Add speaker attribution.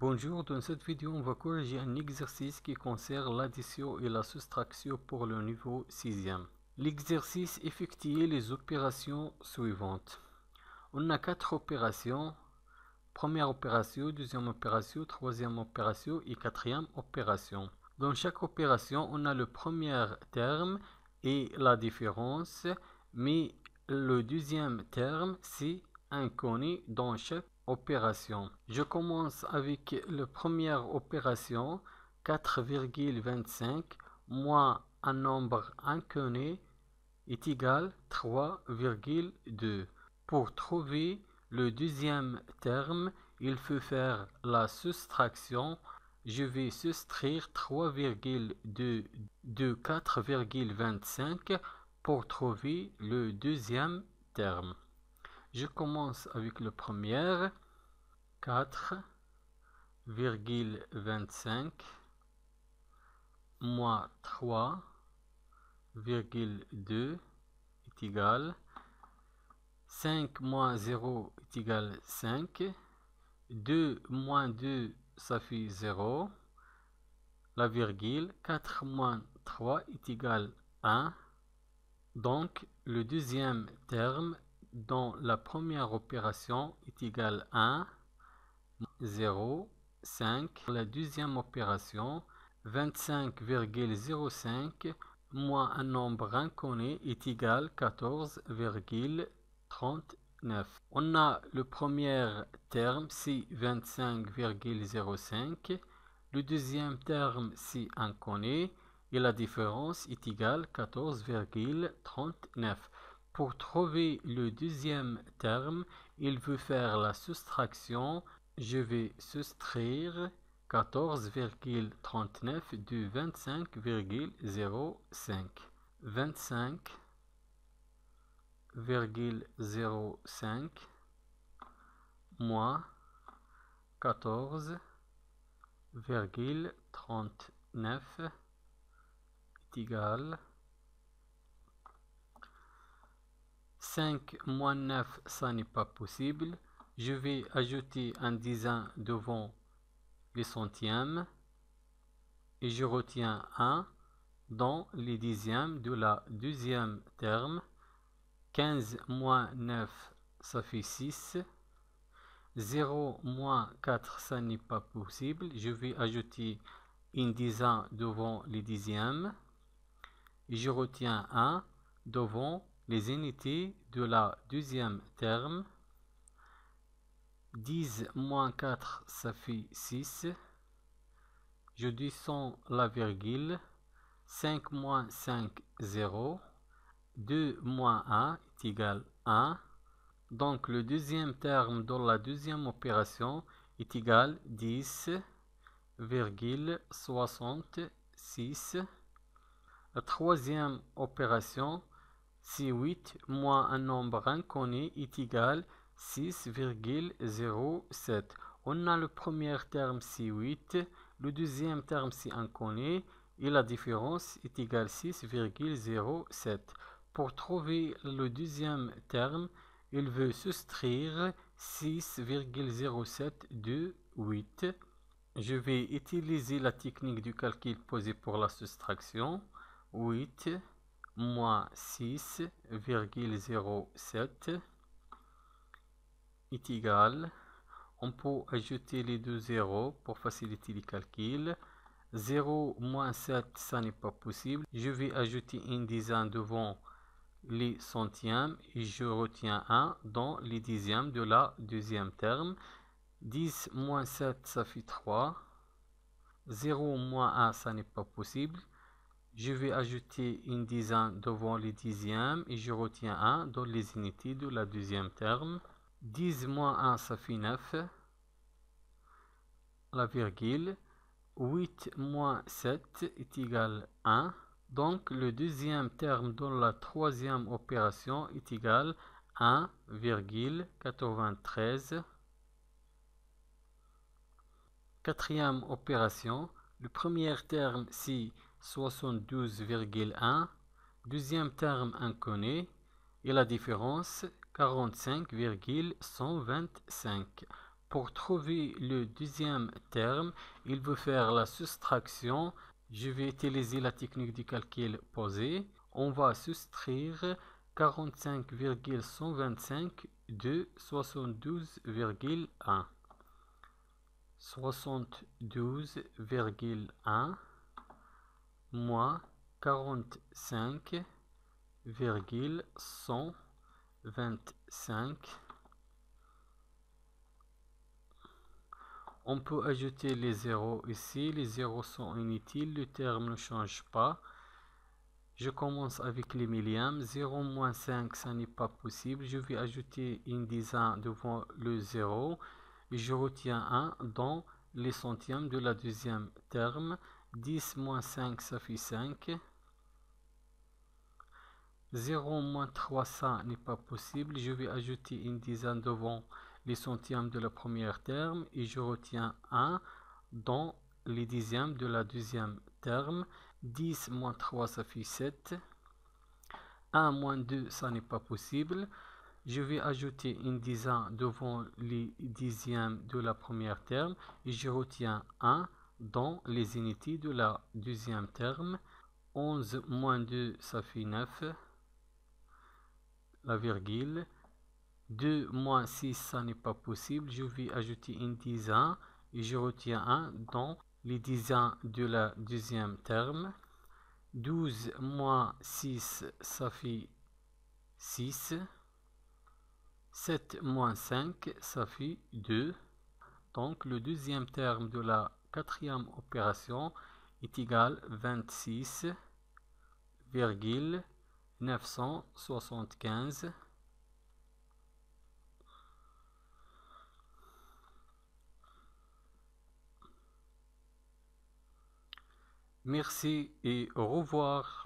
Speaker 1: Bonjour, dans cette vidéo, on va corriger un exercice qui concerne l'addition et la soustraction pour le niveau 6e. L'exercice effectue les opérations suivantes. On a 4 opérations. Première opération, deuxième opération, troisième opération et quatrième opération. Dans chaque opération, on a le premier terme et la différence, mais le deuxième terme, c'est inconnu dans chaque opération. Je commence avec la première opération, 4,25 moins un nombre inconnu est égal à 3,2. Pour trouver le deuxième terme, il faut faire la soustraction. Je vais soustraire 3,2 de 4,25 pour trouver le deuxième terme. Je commence avec le premier, 4,25 moins 3,2 est égal 5 moins 0 est égal 5. 2 moins 2, ça fait 0. La virgule, 4 moins 3 est égal 1. Donc, le deuxième terme dans la première opération est égal à 1, 0, 5. La deuxième opération, 25,05 moins un nombre inconnu est égal à 14,39. On a le premier terme, c'est 25,05. Le deuxième terme, c'est inconnu. Et la différence est égale à 14,39. Pour trouver le deuxième terme, il veut faire la soustraction. Je vais soustraire 14,39 de 25,05. 25,05 moins 14,39 est égal 5 moins 9, ça n'est pas possible. Je vais ajouter un dizaine devant les centièmes et je retiens 1 dans les dixièmes de la deuxième terme. 15 moins 9, ça fait 6. 0 moins 4, ça n'est pas possible. Je vais ajouter une dizaine devant les dixièmes. Et je retiens 1 devant les unités de la deuxième terme. 10 moins 4, ça fait 6. Je descends la virgule. 5 moins 5, 0. 2 moins 1 est égal à 1. Donc le deuxième terme dans la deuxième opération est égal à 10,66. La troisième opération, c'est 8 moins un nombre inconnu est égal à 6,07. On a le premier terme, c'est 8. Le deuxième terme, c'est inconnu. Et la différence est égale à 6,07. Pour trouver le deuxième terme, il veut soustraire 6,07 de 8. Je vais utiliser la technique du calcul posé pour la soustraction. 8 moins 6,07 est égal. On peut ajouter les deux zéros pour faciliter les calculs. 0 moins 7, ça n'est pas possible. Je vais ajouter une dizaine devant les centièmes et je retiens 1 dans les dixièmes de la deuxième terme. 10 moins 7, ça fait 3. 0 moins 1, ça n'est pas possible. Je vais ajouter une dizaine devant les dixièmes et je retiens 1 dans les unités de la deuxième terme. 10 moins 1, ça fait 9. La virgule. 8 moins 7 est égal à 1. Donc le deuxième terme dans la troisième opération est égal à 1,93. Quatrième opération, le premier terme c'est 72,1. Deuxième terme inconnu et la différence 45,125. Pour trouver le deuxième terme, il veut faire la soustraction. Je vais utiliser la technique du calcul posé. On va soustraire 45,125 de 72,1. 72,1 moins 45,125. On peut ajouter les zéros ici. Les zéros sont inutiles. Le terme ne change pas. Je commence avec les millièmes. 0 moins 5, ça n'est pas possible. Je vais ajouter une dizaine devant le 0. Et je retiens 1 dans les centièmes de la deuxième terme. 10 moins 5, ça fait 5. 0 moins 3, ça n'est pas possible. Je vais ajouter une dizaine devant les centièmes de la première terme. Et je retiens 1 dans les dixièmes de la deuxième terme. 10 moins 3, ça fait 7. 1 moins 2, ça n'est pas possible. Je vais ajouter une dizaine devant les dixièmes de la première terme. Et je retiens 1 dans les unités de la deuxième terme. 11 moins 2, ça fait 9. La virgule. 2 moins 6, ça n'est pas possible. Je vais ajouter une dizaine et je retiens 1 dans les dizaines de la deuxième terme. 12 moins 6, ça fait 6. 7 moins 5, ça fait 2. Donc le deuxième terme de la quatrième opération est égal à 26,975. Merci et au revoir.